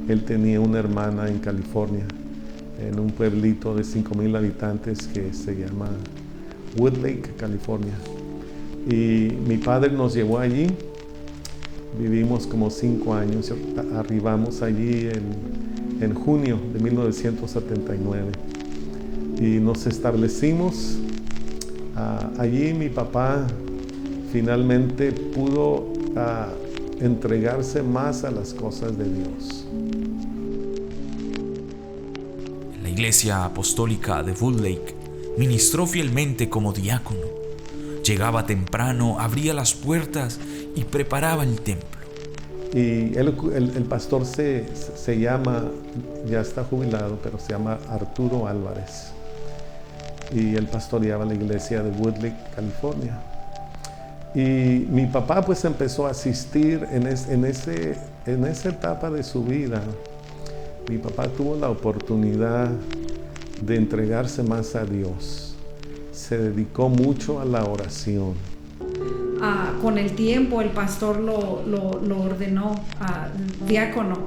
él tenía una hermana en California, en un pueblito de 5,000 habitantes que se llama Woodlake, California. Y mi padre nos llevó allí, vivimos como 5 años, arribamos allí en junio de 1979 y nos establecimos. Allí mi papá finalmente pudo entregarse más a las cosas de Dios. La iglesia apostólica de Woodlake ministró fielmente como diácono. Llegaba temprano, abría las puertas y preparaba el templo. Y el pastor se llama, ya está jubilado, pero se llama Arturo Álvarez. Y él pastoreaba la iglesia de Woodlake, California. Y mi papá pues empezó a asistir en esa etapa de su vida. Mi papá tuvo la oportunidad de entregarse más a Dios. Se dedicó mucho a la oración. Con el tiempo el pastor lo ordenó diácono.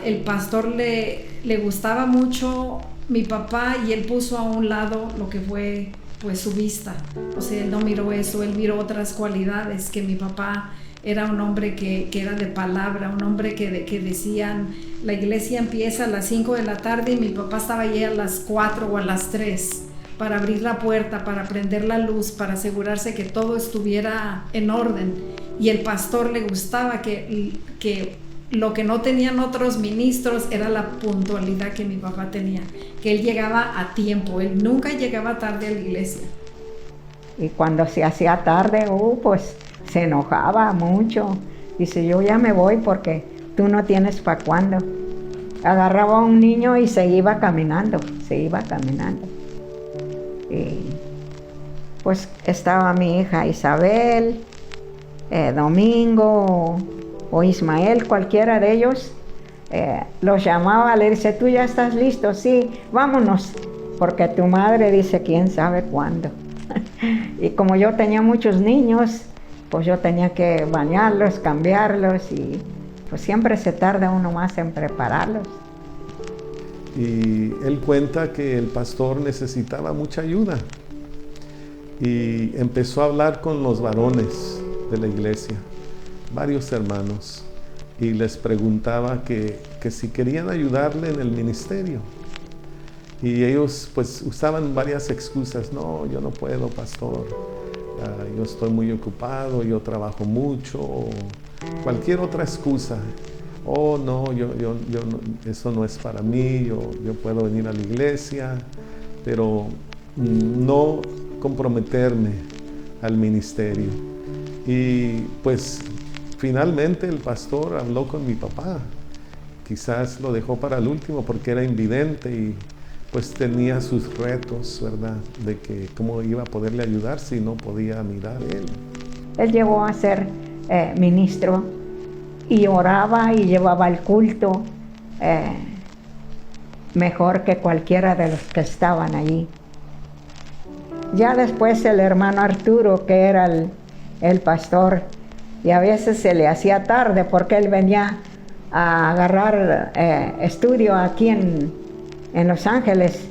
El pastor le gustaba mucho mi papá y él puso a un lado lo que fue pues su vista. O sea, él no miró eso, él miró otras cualidades, que mi papá era un hombre que era de palabra, un hombre que decían, la iglesia empieza a las 5 de la tarde y mi papá estaba allí a las 4 o a las 3 para abrir la puerta, para prender la luz, para asegurarse que todo estuviera en orden. Y el pastor le gustaba que Lo que no tenían otros ministros era la puntualidad que mi papá tenía, que él llegaba a tiempo, él nunca llegaba tarde a la iglesia. Y cuando se hacía tarde, pues se enojaba mucho. Dice, yo ya me voy porque tú no tienes para cuándo. Agarraba a un niño y se iba caminando. Y pues estaba mi hija Isabel, Domingo o Ismael, cualquiera de ellos. Los llamaba, le dice, ¿tú ya estás listo? Sí, vámonos, porque tu madre dice quién sabe cuándo. Y como yo tenía muchos niños, pues yo tenía que bañarlos, cambiarlos, y pues siempre se tarda uno más en prepararlos. Y él cuenta que el pastor necesitaba mucha ayuda y empezó a hablar con los varones de la iglesia, varios hermanos, y les preguntaba que si querían ayudarle en el ministerio. Y ellos pues usaban varias excusas. No, yo no puedo, pastor, yo estoy muy ocupado, yo trabajo mucho, o cualquier otra excusa. Oh, no, yo no, eso no es para mí, yo puedo venir a la iglesia, pero no comprometerme al ministerio. Y pues finalmente el pastor habló con mi papá. Quizás lo dejó para el último porque era invidente y pues tenía sus retos, ¿verdad? De que cómo iba a poderle ayudar si no podía mirar él. Él llegó a ser ministro y oraba y llevaba el culto mejor que cualquiera de los que estaban allí. Ya después el hermano Arturo, que era el pastor, y a veces se le hacía tarde porque él venía a agarrar estudio aquí en Los Ángeles,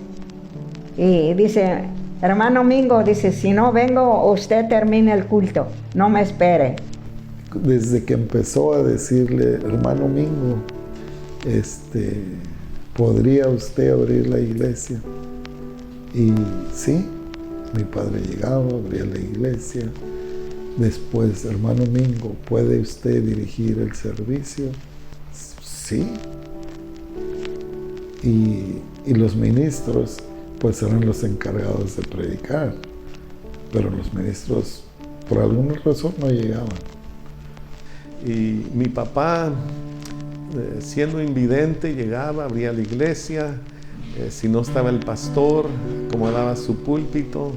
y dice, hermano Mingo, dice, si no vengo, usted termine el culto, no me espere. Desde que empezó a decirle, hermano Mingo, ¿podría usted abrir la iglesia? Y sí, mi padre llegaba, abría la iglesia. Después, hermano Mingo, ¿puede usted dirigir el servicio? Sí. Y los ministros, pues eran los encargados de predicar, pero los ministros, por alguna razón, no llegaban. Y mi papá, siendo invidente, llegaba, abría la iglesia, si no estaba el pastor, acomodaba su púlpito,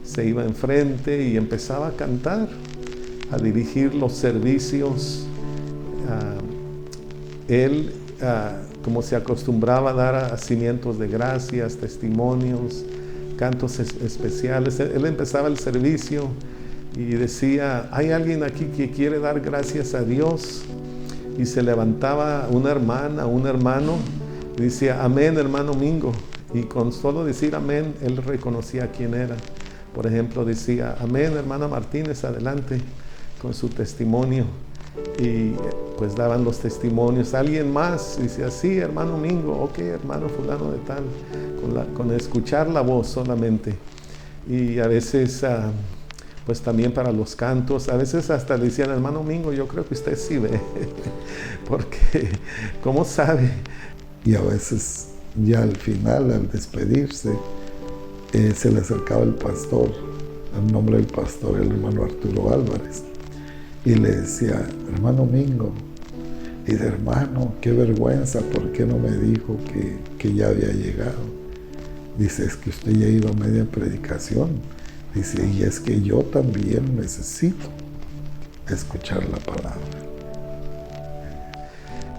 se iba enfrente y empezaba a cantar, a dirigir los servicios. Él, como se acostumbraba a dar hacimientos de gracias, testimonios, cantos especiales, él empezaba el servicio y decía, ¿hay alguien aquí que quiere dar gracias a Dios? Y se levantaba una hermana, un hermano, y decía, amén, hermano Mingo. Y con solo decir amén, él reconocía quién era. Por ejemplo, decía, amén, hermana Martínez, adelante con su testimonio. Y pues daban los testimonios. Alguien más decía, sí, hermano Mingo, ok, hermano fulano de tal, con escuchar la voz solamente. Y a veces, pues también para los cantos, a veces hasta le decían, hermano Mingo, yo creo que usted sí ve, porque, ¿cómo sabe? Y a veces, ya al final, al despedirse, se le acercaba el pastor, el nombre del pastor, el hermano Arturo Álvarez, y le decía, hermano Mingo, y de hermano, qué vergüenza, ¿por qué no me dijo que ya había llegado? Dice, es que usted ya ha ido a media predicación. Dice, y es que yo también necesito escuchar la palabra.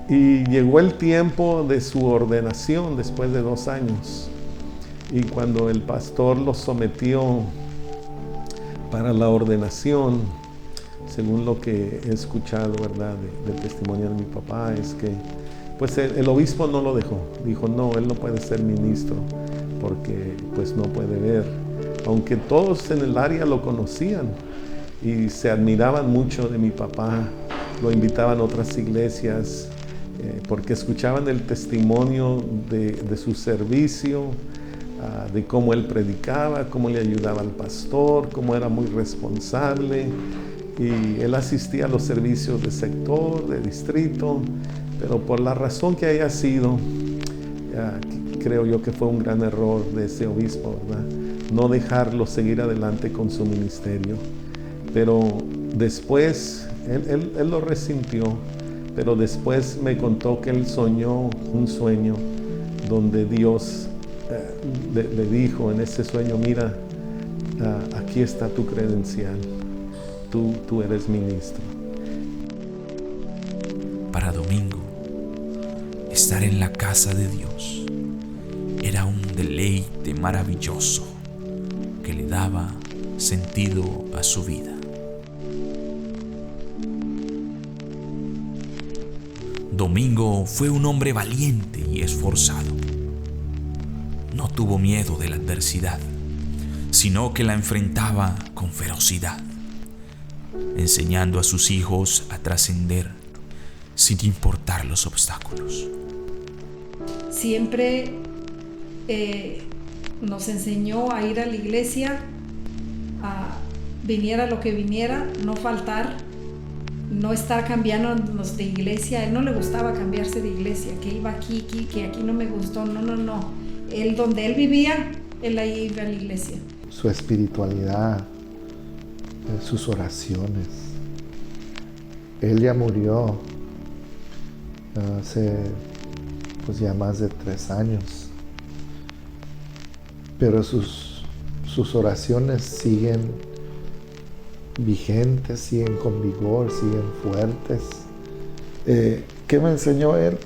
Y llegó el tiempo de su ordenación después de 2 años. Y cuando el pastor lo sometió para la ordenación, según lo que he escuchado, ¿verdad?, del testimonio de mi papá, es que pues el obispo no lo dejó. Dijo, no, él no puede ser ministro porque pues no puede ver. Aunque todos en el área lo conocían y se admiraban mucho de mi papá, lo invitaban a otras iglesias porque escuchaban el testimonio de su servicio, de cómo él predicaba, cómo le ayudaba al pastor, cómo era muy responsable. Y él asistía a los servicios de sector, de distrito, Pero por la razón que haya sido, creo yo que fue un gran error de ese obispo, ¿verdad? No dejarlo seguir adelante con su ministerio. Pero después, él lo resintió, pero después me contó que él soñó un sueño donde Dios le dijo en ese sueño: mira, aquí está tu credencial, tú eres ministro. Para Domingo, estar en la casa de Dios era un deleite maravilloso que le daba sentido a su vida. Domingo fue un hombre valiente y esforzado. No tuvo miedo de la adversidad, sino que la enfrentaba con ferocidad, enseñando a sus hijos a trascender sin importar los obstáculos. Siempre nos enseñó a ir a la iglesia, viniera lo que viniera, no faltar, no estar cambiándonos de iglesia. A él no le gustaba cambiarse de iglesia, que iba aquí, que aquí no me gustó, no. Él, donde él vivía, él ahí iba a la iglesia. Su espiritualidad, sus oraciones. Él ya murió hace pues ya más de 3 años, pero sus oraciones siguen vigentes, siguen con vigor, siguen fuertes. ¿Qué me enseñó él?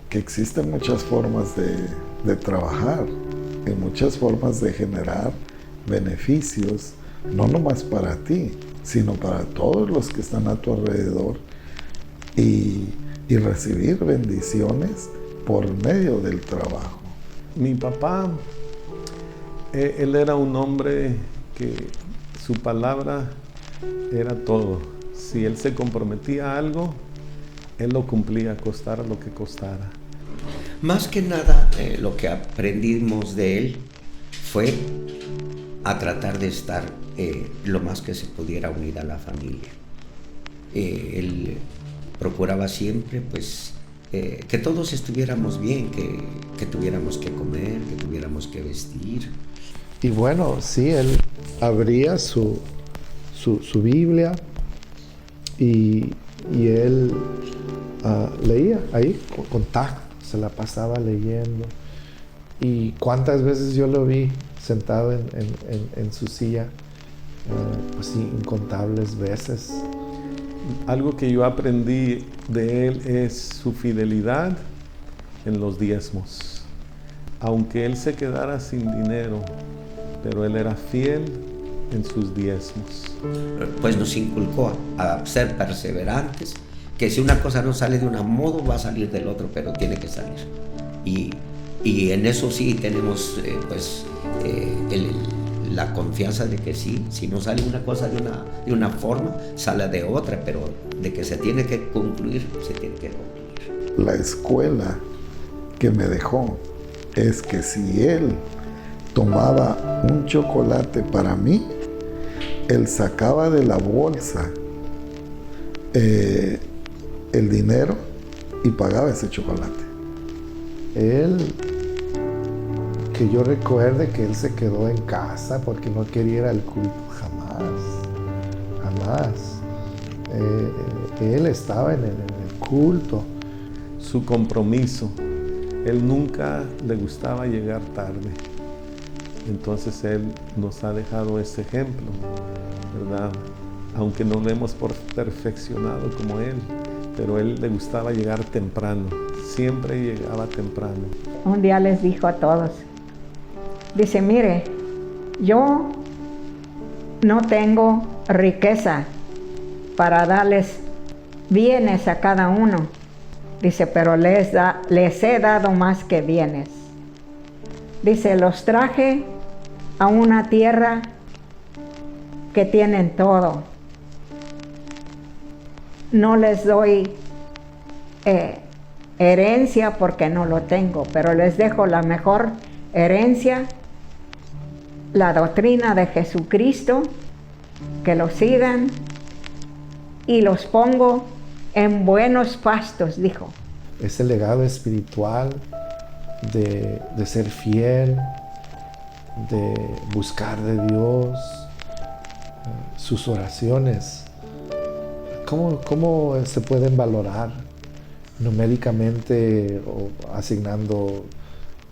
Que existen muchas formas de trabajar, y muchas formas de generar beneficios, no nomás para ti, sino para todos los que están a tu alrededor, y recibir bendiciones por medio del trabajo. Mi papá, él era un hombre que su palabra era todo. Si él se comprometía a algo, él lo cumplía, costara lo que costara. Más que nada, lo que aprendimos de él fue a tratar de estar lo más que se pudiera unir a la familia. Él procuraba siempre, pues, que todos estuviéramos bien, que tuviéramos que comer, que tuviéramos que vestir. Y bueno, sí, él abría su Biblia y él leía ahí con tacto, se la pasaba leyendo. Y cuántas veces yo lo vi sentado en su silla, pues sí, incontables veces. Algo que yo aprendí de él es su fidelidad en los diezmos. Aunque él se quedara sin dinero, pero él era fiel en sus diezmos. Pues nos inculcó a ser perseverantes, que si una cosa no sale de un modo, va a salir del otro, pero tiene que salir. Y en eso sí tenemos la confianza de que sí, si no sale una cosa de una forma, sale de otra, pero de que se tiene que concluir, se tiene que concluir. La escuela que me dejó es que si él tomaba un chocolate para mí, él sacaba de la bolsa el dinero y pagaba ese chocolate. Él, que yo recuerde que él se quedó en casa porque no quería ir al culto, jamás. Él estaba en el culto. Su compromiso, él nunca le gustaba llegar tarde. Entonces él nos ha dejado ese ejemplo, ¿verdad? Aunque no lo hemos perfeccionado como él, pero él le gustaba llegar temprano, siempre llegaba temprano. Un día les dijo a todos, dice, mire, yo no tengo riqueza para darles bienes a cada uno. Dice, pero les he dado más que bienes. Dice, los traje a una tierra que tienen todo. No les doy herencia porque no lo tengo, pero les dejo la mejor herencia, la doctrina de Jesucristo, que lo sigan, y los pongo en buenos pastos, dijo. Ese legado espiritual de ser fiel, de buscar de Dios, sus oraciones. ¿Cómo se pueden valorar numéricamente o asignando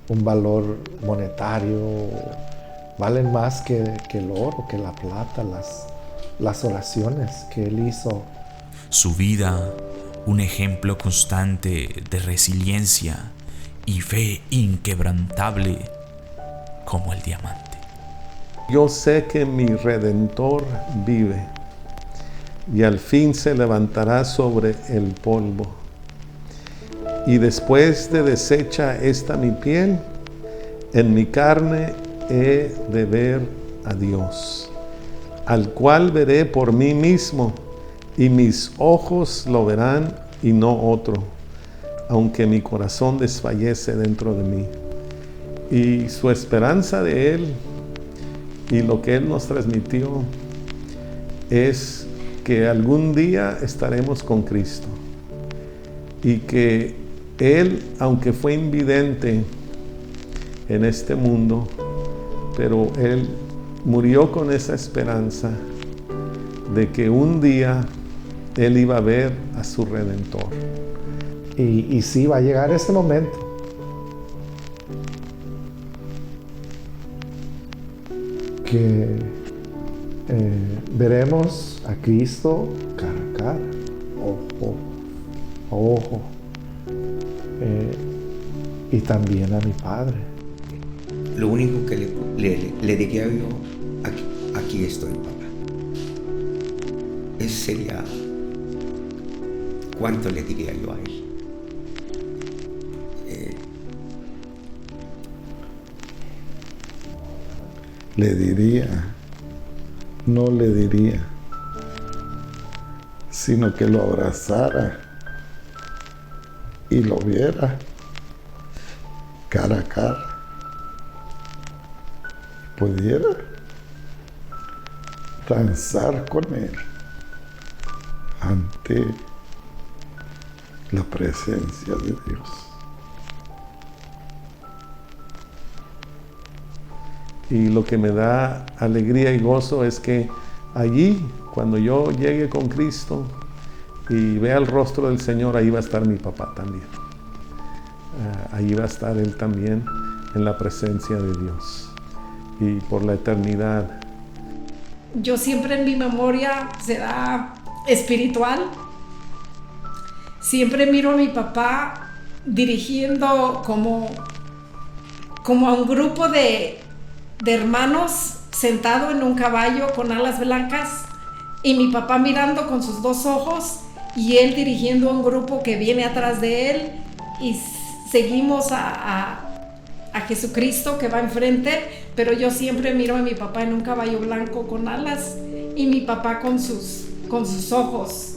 un valor monetario? Valen más que el oro, que la plata, las oraciones que él hizo. Su vida, un ejemplo constante de resiliencia y fe inquebrantable como el diamante. Yo sé que mi Redentor vive y al fin se levantará sobre el polvo. Y después de deshecha esta mi piel, en mi carne he de ver a Dios, al cual veré por mí mismo, y mis ojos lo verán y no otro, aunque mi corazón desfallece dentro de mí. Y su esperanza de Él y lo que Él nos transmitió es que algún día estaremos con Cristo y que Él, aunque fue invidente en este mundo, pero Él murió con esa esperanza de que un día Él iba a ver a su Redentor. Y sí, va a llegar este momento. Que veremos a Cristo cara a cara, ojo a ojo, y también a mi Padre. Lo único que le diría yo, aquí estoy, papá. Ese sería, ¿cuánto le diría yo a él? Le diría, no le diría, sino que lo abrazara y lo viera cara a cara, pudiera danzar con él ante la presencia de Dios. Y lo que me da alegría y gozo es que allí, cuando yo llegue con Cristo y vea el rostro del Señor, ahí va a estar mi papá también. Ahí va a estar Él también en la presencia de Dios y por la eternidad. Yo siempre en mi memoria será espiritual. Siempre miro a mi papá dirigiendo como a un grupo de hermanos sentado en un caballo con alas blancas y mi papá mirando con sus dos ojos y él dirigiendo a un grupo que viene atrás de él y seguimos a Jesucristo que va enfrente, pero yo siempre miro a mi papá en un caballo blanco con alas y mi papá con sus ojos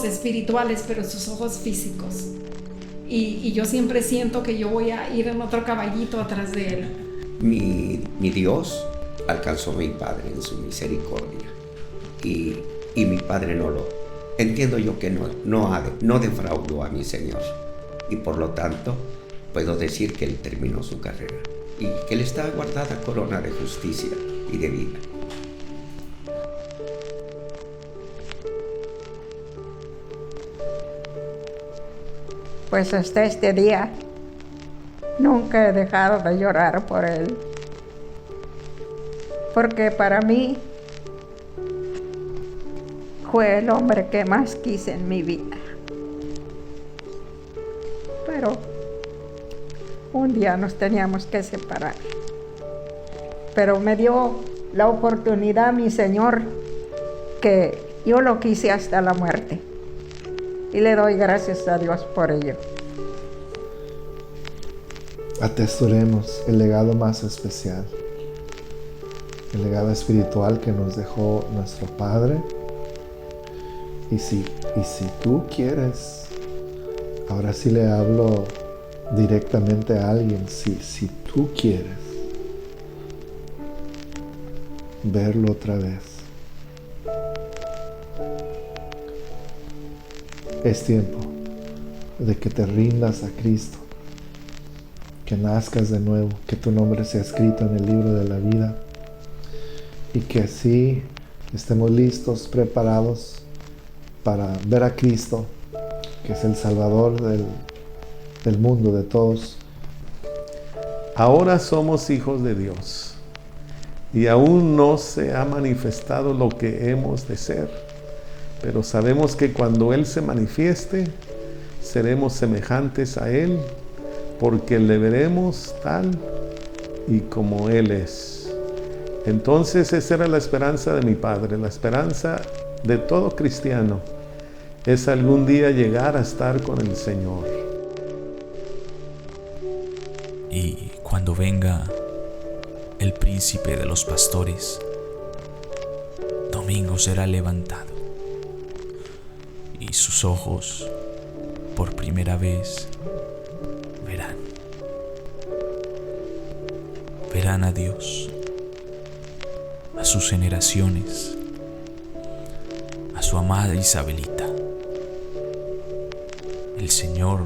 espirituales, pero sus ojos físicos. Y yo siempre siento que yo voy a ir en otro caballito atrás de él. Mi Dios alcanzó a mi Padre en su misericordia y mi Padre entiendo yo que no defraudó a mi Señor y por lo tanto puedo decir que Él terminó su carrera y que le está guardada corona de justicia y de vida. Pues hasta este día nunca he dejado de llorar por él, porque para mí fue el hombre que más quise en mi vida. Pero un día nos teníamos que separar. Pero me dio la oportunidad mi Señor, que yo lo quise hasta la muerte. Y le doy gracias a Dios por ello. Atesoremos el legado más especial, el legado espiritual que nos dejó nuestro Padre. Y si tú quieres, ahora sí le hablo directamente a alguien, si tú quieres verlo otra vez, Es tiempo de que te rindas a Cristo, que nazcas de nuevo, que tu nombre sea escrito en el libro de la vida y que así estemos listos, preparados para ver a Cristo, que es el Salvador del mundo, de todos. Ahora somos hijos de Dios y aún no se ha manifestado lo que hemos de ser, pero sabemos que cuando Él se manifieste, seremos semejantes a Él, porque le veremos tal y como Él es. Entonces esa era la esperanza de mi padre, la esperanza de todo cristiano, es algún día llegar a estar con el Señor. Y cuando venga el príncipe de los pastores, Domingo será levantado y sus ojos por primera vez verán a Dios, a sus generaciones, a su amada Isabelita. El Señor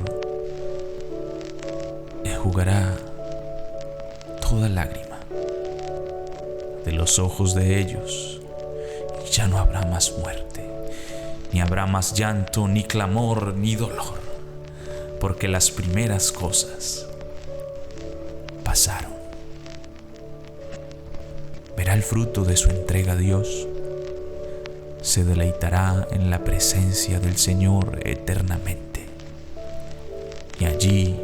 enjugará toda lágrima de los ojos de ellos y ya no habrá más muerte, ni habrá más llanto, ni clamor, ni dolor, porque las primeras cosas pasaron. Verá el fruto de su entrega a Dios, se deleitará en la presencia del Señor eternamente y allí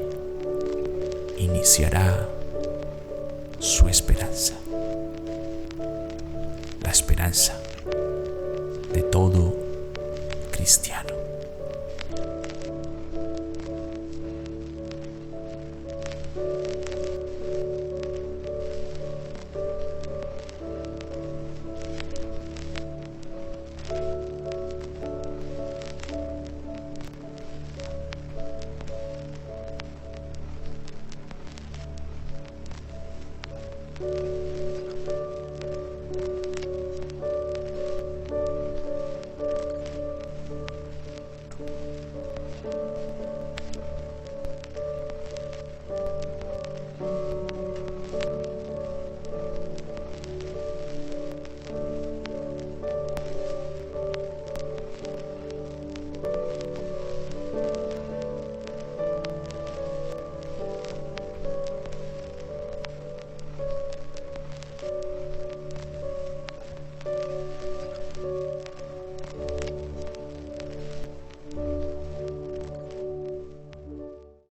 iniciará su esperanza, la esperanza de todo